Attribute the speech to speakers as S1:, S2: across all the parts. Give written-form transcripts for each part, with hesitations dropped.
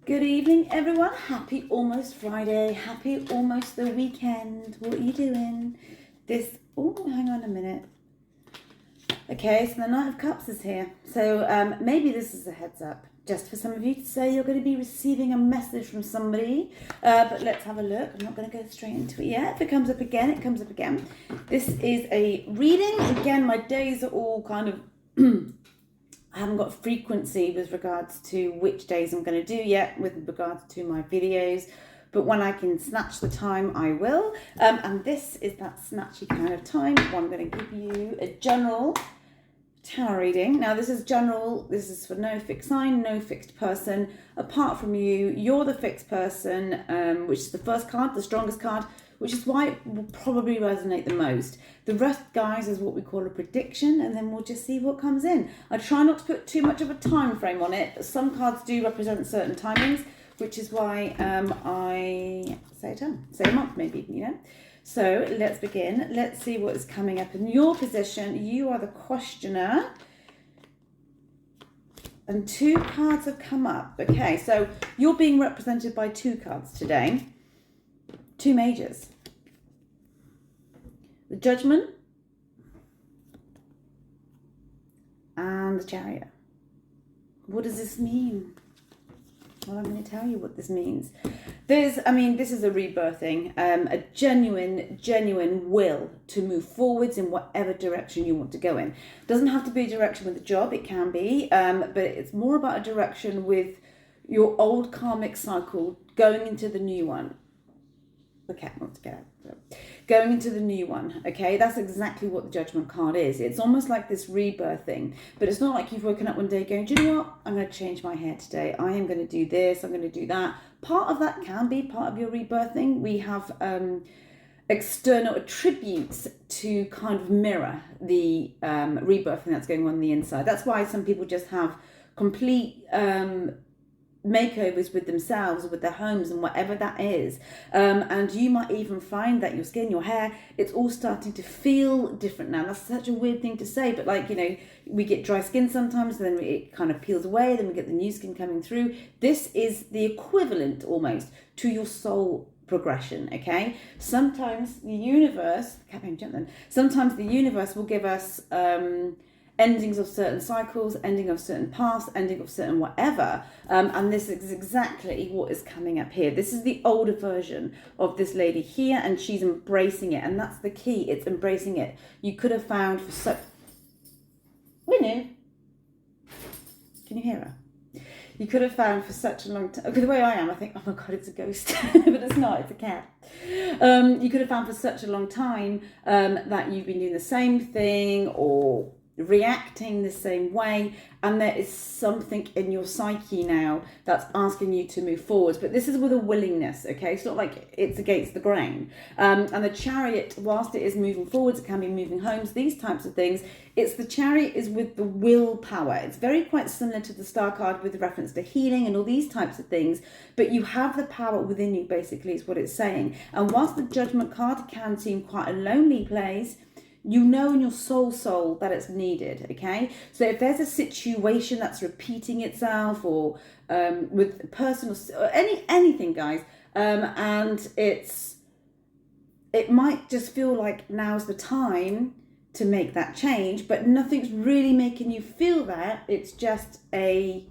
S1: Good evening, everyone. Happy almost Friday. Happy almost the weekend. What are you doing? Hang on a minute. Okay, so the Knight of Cups is here. So maybe this is a heads up, just for some of you to say you're going to be receiving a message from somebody. But let's have a look. I'm not going to go straight into it yet. If it comes up again, it comes up again. This is a reading. Again, my days are all kind of... I haven't got frequency with regards to which days I'm going to do yet with regards to my videos, but when I can snatch the time, I will. And this is that snatchy kind of time where I'm going to give you a general tarot reading. Now, this is general. This is for no fixed sign, no fixed person. Apart from you, you're the fixed person, which is the first card, the strongest card, which is why it will probably resonate the most. The rest, guys, is what we call a prediction, and then we'll just see what comes in. I try not to put too much of a time frame on it, but some cards do represent certain timings, which is why I say a month maybe, you know. So let's begin. Let's see what is coming up in your position. You are the questioner. And two cards have come up. Okay, so you're being represented by two cards today. Two majors. The Judgment and the Chariot. What does this mean? Well, I'm going to tell you what this means. This is a rebirthing, a genuine will to move forwards in whatever direction you want to go in. It doesn't have to be a direction with a job, it can be, but it's more about a direction with your old karmic cycle going into the new one. Okay, let's get out. Going into the new one, okay? That's exactly what the Judgment card is. It's almost like this rebirth thing, but it's not like you've woken up one day going, do you know what? I'm going to change my hair today. I am going to do this. I'm going to do that. Part of that can be part of your rebirthing. We have external attributes to kind of mirror the rebirthing that's going on the inside. That's why some people just have complete... makeovers with themselves or with their homes and whatever that is, and you might even find that your skin, your hair, it's all starting to feel different now. That's such a weird thing to say, but like, you know, we get dry skin sometimes, then it kind of peels away, then we get the new skin coming through. This is the equivalent almost to your soul progression. Okay, sometimes the universe will give us endings of certain cycles, ending of certain paths, ending of certain whatever. And this is exactly what is coming up here. This is the older version of this lady here, and she's embracing it. And that's the key. It's embracing it. You could have found for so... Winnie? Can you hear her? You could have found for such a long time... Okay, the way I am, I think, oh my God, it's a ghost. But it's not, it's a cat. You could have found for such a long time that you've been doing the same thing or reacting the same way, and there is something in your psyche now that's asking you to move forwards. But this is with a willingness, okay? It's not like it's against the grain. And the Chariot, whilst it is moving forwards, it can be moving homes, these types of things. It's the Chariot is with the willpower. It's very quite similar to the Star card with reference to healing and all these types of things, but you have the power within you, basically, is what it's saying. And whilst the Judgment card can seem quite a lonely place, you know in your soul that it's needed, okay? So if there's a situation that's repeating itself, or with personal or anything, guys, and it might just feel like now's the time to make that change, but nothing's really making you feel that. It's just a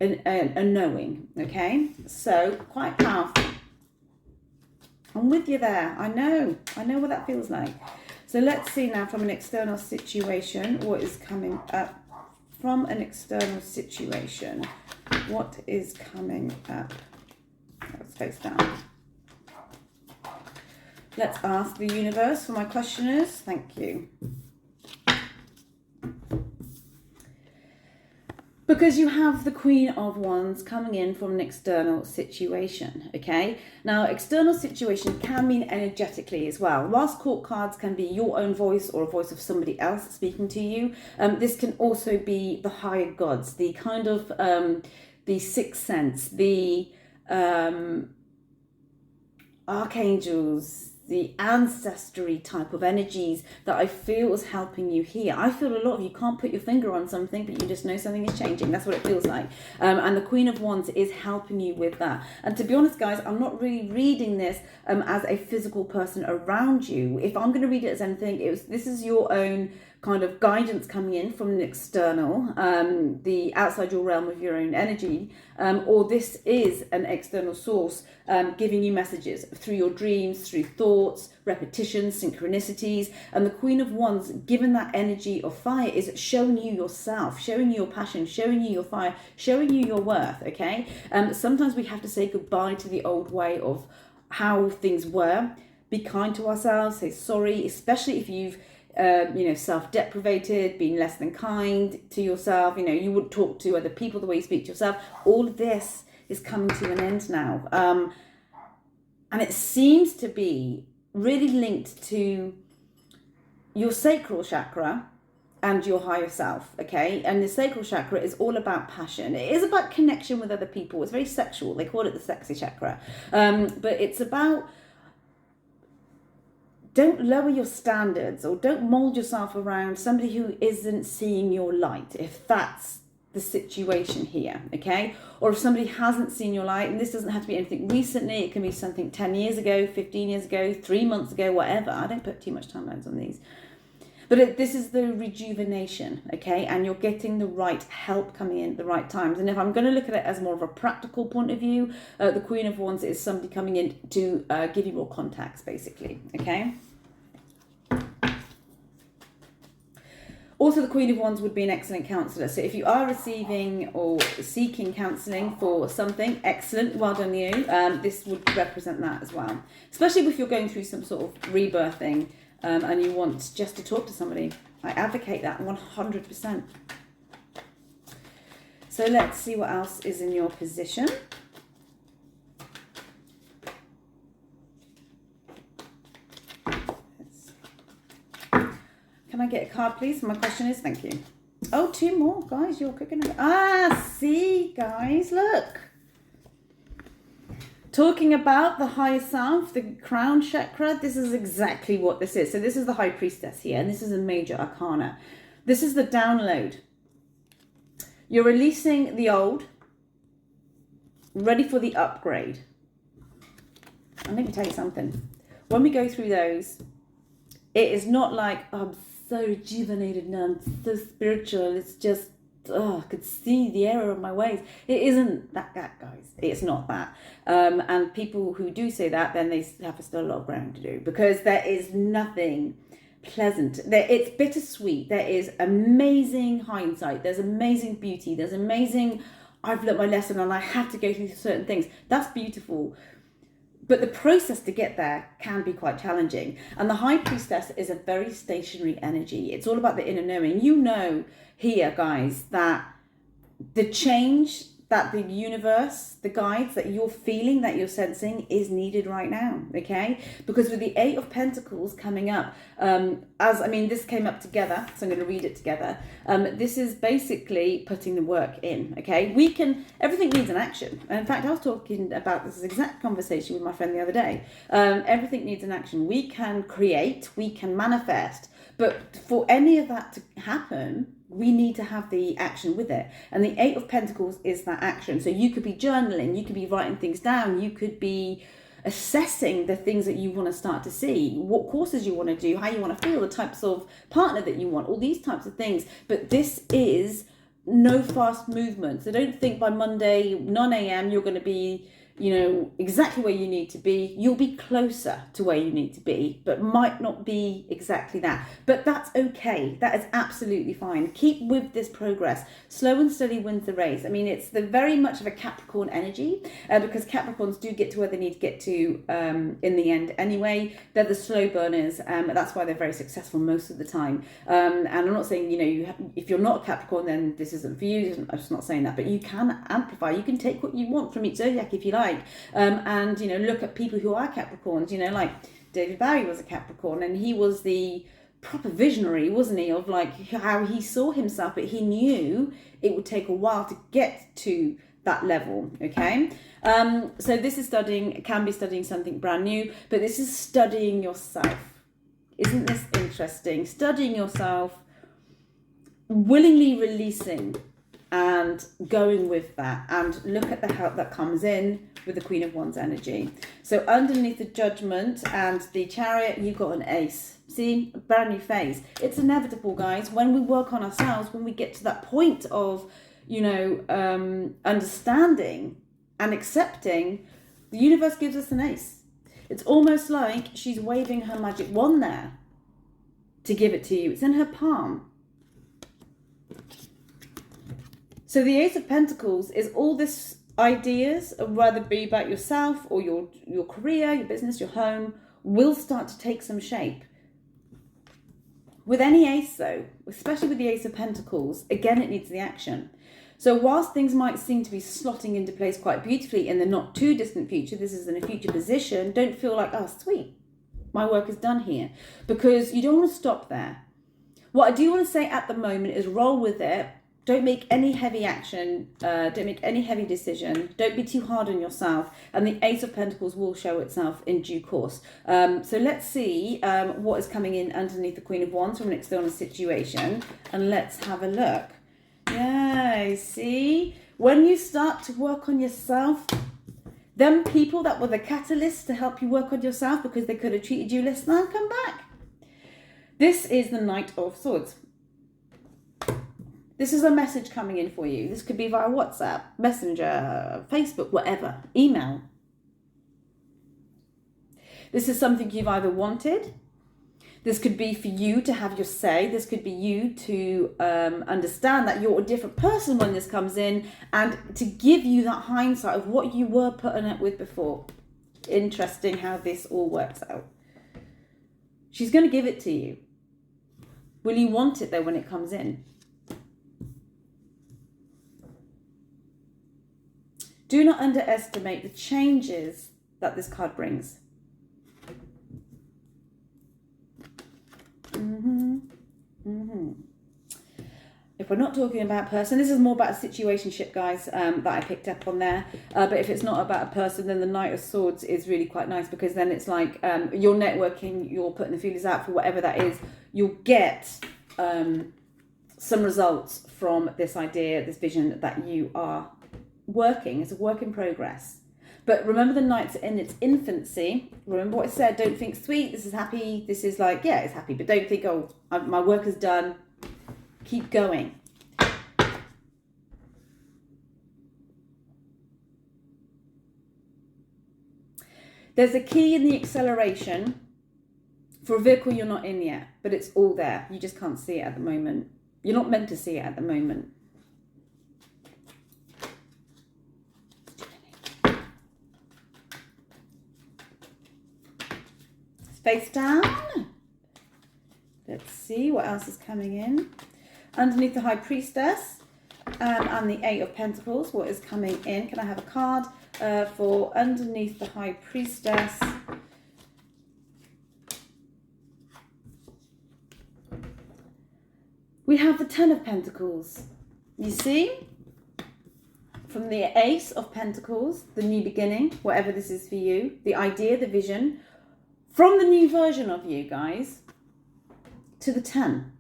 S1: knowing, okay? So quite powerful. I'm with you there. I know what that feels like. So let's see now from an external situation what is coming up. From an external situation, what is coming up? Let's face down. Let's ask the universe for my questioners. Thank you. Because you have the Queen of Wands coming in from an external situation, okay? Now, external situation can mean energetically as well. Whilst court cards can be your own voice or a voice of somebody else speaking to you, this can also be the higher gods, the kind of, the sixth sense, the archangels, the ancestry type of energies that I feel is helping you here. I feel a lot of you can't put your finger on something, but you just know something is changing. That's what it feels like. And the Queen of Wands is helping you with that. And to be honest, guys, I'm not really reading this as a physical person around you. If I'm going to read it as anything, this is your own kind of guidance coming in from an external, the outside your realm of your own energy, or this is an external source giving you messages through your dreams, through thoughts, repetitions, synchronicities. And the Queen of Wands, given that energy of fire, is showing you yourself, showing you your passion, showing you your fire, showing you your worth, okay? Sometimes we have to say goodbye to the old way of how things were. Be kind to ourselves, say sorry, especially if you've self-deprivated, being less than kind to yourself. You would talk to other people the way you speak to yourself. All of this is coming to an end now. And it seems to be really linked to your sacral chakra and your higher self, okay? And the sacral chakra is all about passion. It is about connection with other people. It's very sexual. They call it the sexy chakra. But it's about, don't lower your standards or don't mold yourself around somebody who isn't seeing your light, if that's the situation here, okay? Or if somebody hasn't seen your light, and this doesn't have to be anything recently, it can be something 10 years ago, 15 years ago, 3 months ago, whatever. I don't put too much timelines on these. But this is the rejuvenation, okay? And you're getting the right help coming in at the right times. And if I'm going to look at it as more of a practical point of view, the Queen of Wands is somebody coming in to give you more contacts, basically, okay? Also, the Queen of Wands would be an excellent counsellor. So if you are receiving or seeking counselling for something, excellent, well done you. This would represent that as well. Especially if you're going through some sort of rebirthing and you want just to talk to somebody. I advocate that 100%. So let's see what else is in your position. Can I get a card, please? My question is, thank you. Oh, 2 more, guys. You're cooking. See, guys, look. Talking about the higher self, the crown chakra, this is exactly what this is. So this is the High Priestess here, and this is a major arcana. This is the download. You're releasing the old, ready for the upgrade. And let me tell you something. When we go through those, it is not like, oh, I'm so rejuvenated now, I'm so spiritual, it's just, I could see the error of my ways. It isn't that, guys. It's not that. And people who do say that, then they have still a lot of ground to do, because there is nothing pleasant. It's bittersweet. There is amazing hindsight. There's amazing beauty. There's amazing, I've learnt my lesson and I had to go through certain things. That's beautiful. But the process to get there can be quite challenging. And the High Priestess is a very stationary energy. It's all about the inner knowing. You know here, guys, that the change that the universe, the guides that you're feeling, that you're sensing is needed right now, okay? Because with the 8 of Pentacles coming up, this came up together, so I'm going to read it together. This is basically putting the work in, okay? Everything needs an action. And in fact, I was talking about this exact conversation with my friend the other day. Everything needs an action. We can create, we can manifest, but for any of that to happen, we need to have the action with it. And the 8 of Pentacles is that action. So you could be journaling, you could be writing things down, you could be assessing the things that you want to start to see, what courses you want to do, how you want to feel, the types of partner that you want, all these types of things. But this is no fast movement. So don't think by Monday, 9 a.m. you're going to be, exactly where you need to be. You'll be closer to where you need to be, but might not be exactly that. But that's okay. That is absolutely fine. Keep with this progress. Slow and steady wins the race. I mean, it's very much of a Capricorn energy, because Capricorns do get to where they need to get to in the end anyway. They're the slow burners. That's why they're very successful most of the time. And I'm not saying, if you're not a Capricorn, then this isn't for you. I'm just not saying that. But you can amplify. You can take what you want from each zodiac if you like. And look at people who are Capricorns, like David Bowie was a Capricorn, and he was the proper visionary, wasn't he, of like how he saw himself, but he knew it would take a while to get to that level, okay? So this is studying, can be studying something brand new, but this is studying yourself. Isn't this interesting? Studying yourself, willingly releasing and going with that, and look at the help that comes in with the Queen of Wands energy. So underneath the Judgment and the Chariot, you've got an Ace. See, a brand new phase. It's inevitable, guys. When we work on ourselves, when we get to that point of, you know, understanding and accepting, the universe gives us an Ace. It's almost like she's waving her magic wand there to give it to you. It's in her palm. So the Ace of Pentacles is all this ideas, whether it be about yourself or your career, your business, your home, will start to take some shape. With any ace though, especially with the Ace of Pentacles, again, it needs the action. So whilst things might seem to be slotting into place quite beautifully in the not too distant future, this is in a future position, don't feel like, oh sweet, my work is done here. Because you don't want to stop there. What I do want to say at the moment is roll with it. Don't make any heavy action, don't make any heavy decision, don't be too hard on yourself, and the Ace of Pentacles will show itself in due course. So let's see what is coming in underneath the Queen of Wands from an external situation, and let's have a look. Yeah, see? When you start to work on yourself, them people that were the catalysts to help you work on yourself because they could have treated you less than, come back. This is the Knight of Swords. This is a message coming in for you. This could be via WhatsApp, Messenger, Facebook, whatever, email. This is something you've either wanted. This could be for you to have your say. This could be you to understand that you're a different person when this comes in, and to give you that hindsight of what you were putting up with before. Interesting how this all works out. She's going to give it to you. Will you want it though when it comes in? Do not underestimate the changes that this card brings. If we're not talking about a person, this is more about a situationship, guys, that I picked up on there. But if it's not about a person, then the Knight of Swords is really quite nice, because then it's like you're networking, you're putting the feelers out for whatever that is. You'll get some results from this idea, this vision that you are working. It's a work in progress. But remember, the Knight's in its infancy. Remember what I said, don't think sweet, this is happy, this is like, yeah, it's happy, but don't think, oh, my work is done. Keep going. There's a key in the acceleration for a vehicle you're not in yet, but it's all there. You just can't see it at the moment. You're not meant to see it at the moment. Face down. Let's see what else is coming in. Underneath the High Priestess and the Eight of Pentacles, what is coming in? Can I have a card for underneath the High Priestess? We have the Ten of Pentacles. You see? From the Ace of Pentacles, the new beginning, whatever this is for you, the idea, the vision, from the new version of you, guys, to the 10.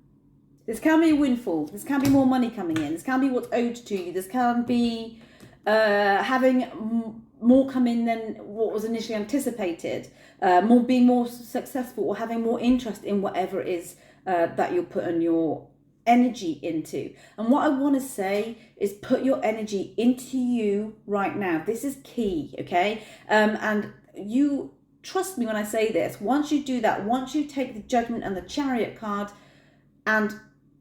S1: This can be a windfall. This can be more money coming in. This can be what's owed to you. This can be having more come in than what was initially anticipated. Being more successful, or having more interest in whatever it is that you're putting your energy into. And what I want to say is put your energy into you right now. This is key, okay? And you trust me when I say this. Once you do that, once you take the Judgment and the Chariot card and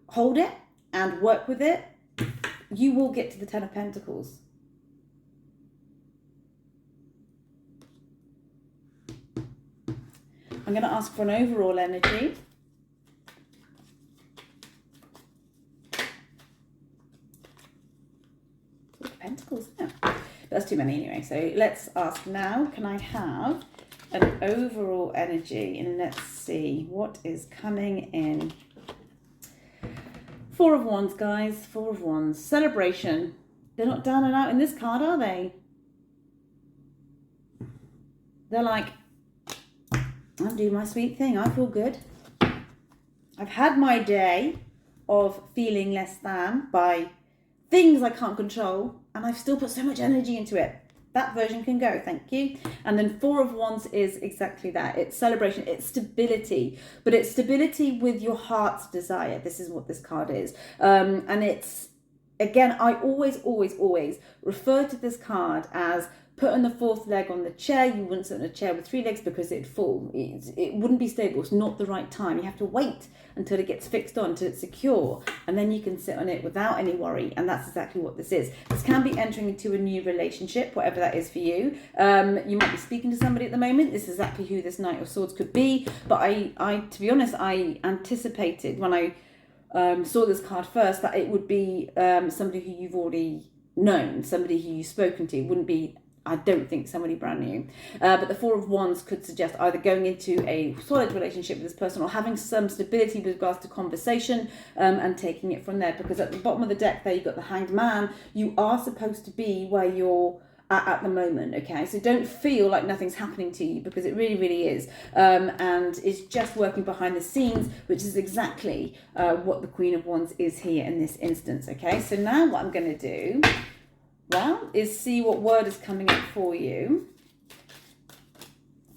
S1: hold it and work with it, you will get to the Ten of Pentacles. I'm going to ask for an overall energy. Pentacles, yeah. That's too many anyway. So let's ask now, can I have an overall energy? And let's see what is coming in. Four of Wands, guys. Four of Wands. Celebration. They're not down and out in this card, are they? They're like, I'm doing my sweet thing. I feel good. I've had my day of feeling less than by things I can't control, and I've still put so much energy into it. That version can go, thank you. And then Four of Wands is exactly that. It's celebration, it's stability, but it's stability with your heart's desire. This is what this card is. And it's, again, I always refer to this card as putting the fourth leg on the chair. You wouldn't sit on a chair with 3 legs because it'd fall. It wouldn't be stable. It's not the right time. You have to wait until it gets fixed on, until it's secure, and then you can sit on it without any worry. And that's exactly what this is. This can be entering into a new relationship, whatever that is for you. You might be speaking to somebody at the moment. This is exactly who this Knight of Swords could be. But I to be honest, I anticipated when I saw this card first that it would be somebody who you've already known, somebody who you've spoken to. It wouldn't be, I don't think, somebody brand new. But the Four of Wands could suggest either going into a solid relationship with this person or having some stability with regards to conversation and taking it from there. Because at the bottom of the deck there, you've got the Hanged Man. You are supposed to be where you're at the moment, okay? So don't feel like nothing's happening to you, because it really is. And it's just working behind the scenes, which is exactly what the Queen of Wands is here in this instance, okay? So now what I'm going to do, well, is see what word is coming up for you.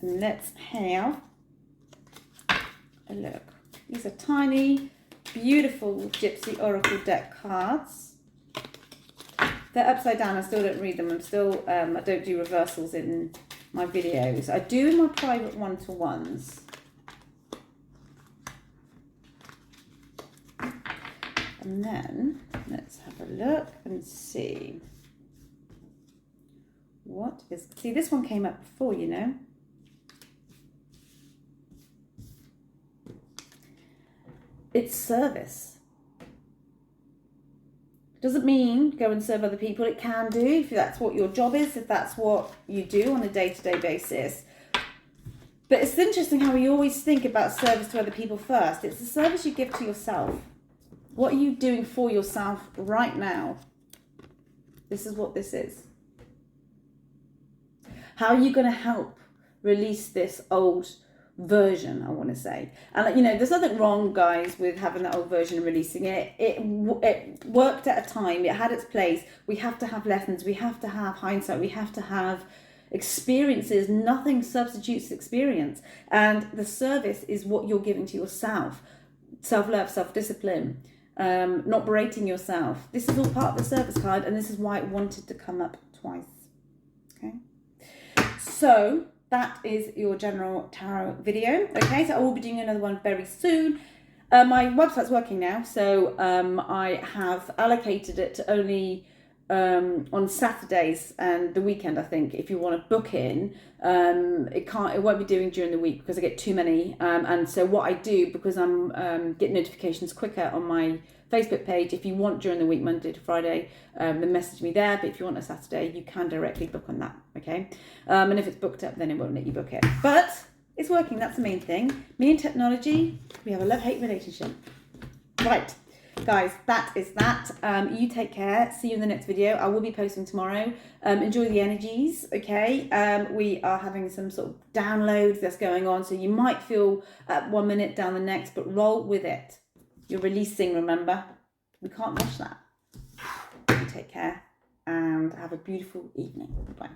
S1: And let's have a look. These are tiny, beautiful Gypsy Oracle deck cards. They're upside down. I still don't read them. I'm still, I don't do reversals in my videos. I do in my private one-to-ones. And then let's have a look and see. What is, see, this one came up before, you know. It's service. Doesn't mean go and serve other people. It can do if that's what your job is, if that's what you do on a day-to-day basis. But it's interesting how we always think about service to other people first. It's the service you give to yourself. What are you doing for yourself right now? This is what this is. How are you going to help release this old version, I want to say? And you know, there's nothing wrong, guys, with having that old version and releasing it. It worked at a time. It had its place. We have to have lessons. We have to have hindsight. We have to have experiences. Nothing substitutes experience. And the service is what you're giving to yourself. Self-love, self-discipline, not berating yourself. This is all part of the service card, and this is why it wanted to come up twice. Okay. So that is your general tarot video. Okay, so I will be doing another one very soon. My website's working now, so I have allocated it to only on Saturdays and the weekend. I think if you want to book in, it won't be doing during the week because I get too many. And so what I do, because I'm getting notifications quicker on my Facebook page, if you want during the week, Monday to Friday, then message me there. But if you want a Saturday, you can directly book on that, okay? And if it's booked up, then it won't let you book it. But it's working, that's the main thing. Me and technology, we have a love-hate relationship. Right, guys, that is that. You take care. See you in the next video. I will be posting tomorrow. Enjoy the energies, okay? We are having some sort of downloads that's going on, so you might feel 1 minute down the next, but roll with it. You're releasing, remember? We can't rush that. You take care and have a beautiful evening. Bye.